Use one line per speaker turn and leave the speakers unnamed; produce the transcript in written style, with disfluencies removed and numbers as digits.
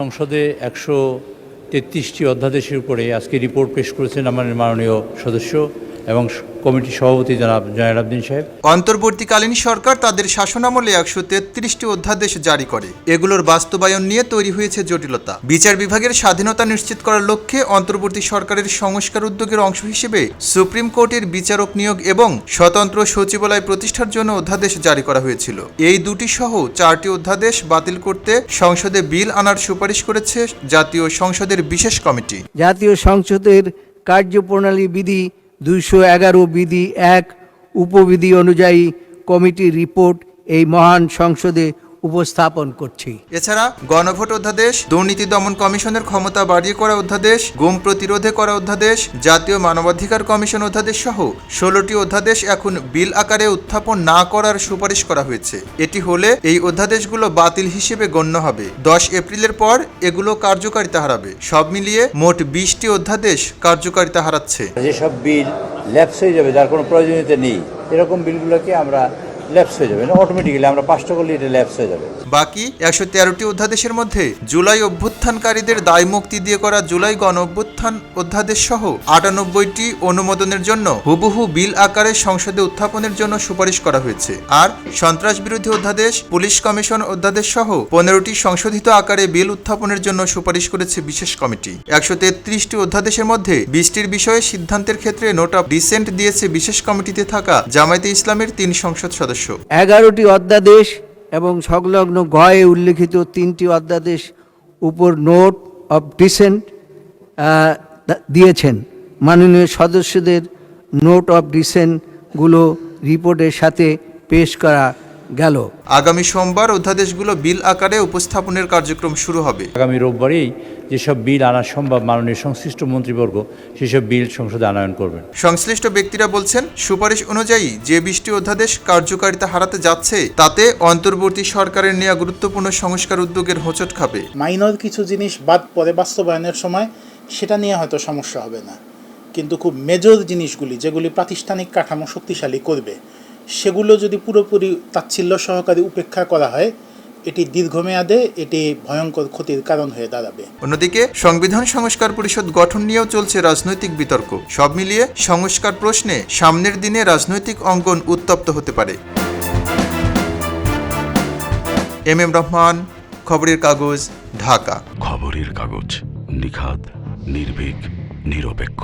সংসদে 133টি অধ্যাদেশের উপরে আজকে রিপোর্ট পেশ করেছেন আমাদের মাননীয় সদস্য এবং কমিটির সভাপতি জনাব জয়নাল সাহেব।
অন্তর্বর্তীকালীন সরকার তাদের শাসনামলে 133টি অধ্যাদেশ জারি করে। এগুলোর বাস্তবায়ন নিয়ে তৈরি হয়েছে জটিলতা। বিচার বিভাগের স্বাধীনতা নিশ্চিত করার লক্ষ্যে অন্তর্বর্তী সরকারের সংস্কার উদ্যোগের অংশ হিসেবে সুপ্রিম কোর্টের বিচারক নিয়োগ এবং স্বতন্ত্র সচিবালয় প্রতিষ্ঠার জন্য অধ্যাদেশ জারি করা হয়েছিল। এই দুটি সহ 4টি অধ্যাদেশ বাতিল করতে সংসদে বিল আনার সুপারিশ করেছে জাতীয় সংসদের বিশেষ কমিটি।
জাতীয় সংসদের কার্যপ্রণালী বিধি 211 বিধি 1 উপবিধি অনুযায়ী কমিটির রিপোর্ট এই মহান সংসদে উপস্থাপন করছি।
এছাড়া গণভোট অধ্যাদেশ, দুর্নীতি দমন কমিশনের ক্ষমতা বাড়িয়ে করা অধ্যাদেশ, গুম প্রতিরোধে করা অধ্যাদেশ, জাতীয় মানবাধিকার কমিশন অধ্যাদেশ সহ 16টি অধ্যাদেশ এখন বিল আকারে উত্থাপন না করার সুপারিশ করা হয়েছে। এটি হলে এই অধ্যাদেশগুলো বাতিল হিসেবে গণ্য হবে। 10 এপ্রিলের পর এগুলো কার্যকারিতা হারাবে। সব মিলিয়ে মোট 20টি অধ্যাদেশ কার্যকারিতা হারাচ্ছে।
যেসব বিল ল্যাপস হয়ে যাবে, যার কোনো প্রয়োজনীয়তা নেই, এরকম বিলগুলোকে আমরা ল্যাপস হয়ে যাবে, অটোমেটিক্যালি আমরা পাসটা করলে এটা ল্যাপস হয়ে যাবে।
বাকি 113টি অধ্যাদেশের মধ্যে জুলাই অভ্যুত্থানকারীদের দায় মুক্তি দিয়ে করা জুলাই গণ অভ্যুত্থান অধ্যাদেশ সহ 98টি অনুমোদনের জন্য হুবহু বিল আকারে সংসদে উত্থাপনের জন্য সুপারিশ করা হয়েছে। আর সন্ত্রাস বিরোধী অধ্যাদেশ, পুলিশ কমিশন অধ্যাদেশ সহ 15টি সংশোধিত আকারে বিল উত্থাপনের জন্য সুপারিশ করেছে বিশেষ কমিটি। 133টি অধ্যাদেশের মধ্যে 20টির বিষয়ে সিদ্ধান্তের ক্ষেত্রে নোট অফ ডিসেন্ট দিয়েছে বিশেষ কমিটিতে থাকা জামায়াতে ইসলামের 3 সংসদ সদস্য।
11টি অধ্যাদেশ এবং সংলগ্ন গয়ে উল্লেখিত 3টি অধ্যাদেশ উপর নোট অফ ডিসেন্ট দিয়েছেন। মাননীয় সদস্যদের নোট অফ ডিসেন্টগুলো রিপোর্টের সাথে পেশ করা গেল।
আগামী সোমবার অধ্যাদেশগুলো বিল আকারে উপস্থাপনের কার্যক্রম শুরু হবে।
আগামী রোববারেই যেসব বিল আনা সম্ভব মাননীয় সংশ্লিষ্ট মন্ত্রীবর্গ সেসব বিল সংসদে আনয়ন করবেন।
সংশ্লিষ্ট ব্যক্তিরা বলছেন, সুপারিশ অনুযায়ী যে 20টি অধ্যাদেশ কার্যকারিতা হারাতে যাচ্ছে তাতে অন্তর্বর্তী সরকারের নেওয়া গুরুত্বপূর্ণ সংস্কার উদ্যোগের হোঁচট খাবে।
মাইনর কিছু জিনিস বাদ পরে বাস্তবায়নের সময় সেটা নিয়ে হয়তো সমস্যা হবে না, কিন্তু খুব মেজর জিনিসগুলি যেগুলি প্রাতিষ্ঠানিক কাঠামো শক্তিশালী করবে সেগুলো যদি পুরোপুরি তাচ্ছিল্য সহকারে উপেক্ষা করা হয়, এটি দীর্ঘমেয়াদে এটি ভয়ঙ্কর ক্ষতির কারণ হয়ে দাঁড়াবে।
অন্যদিকে সংবিধান সংস্কার পরিষদ গঠন নিয়েও চলছে রাজনৈতিক বিতর্ক। সব মিলিয়ে সংস্কার প্রশ্নে সামনের দিনে রাজনৈতিক অঙ্গন উত্তপ্ত হতে পারে। এম রহমান, খবরের কাগজ, ঢাকা।
খবরের কাগজ, নিখাদ, নির্ভীক, নিরপেক্ষ।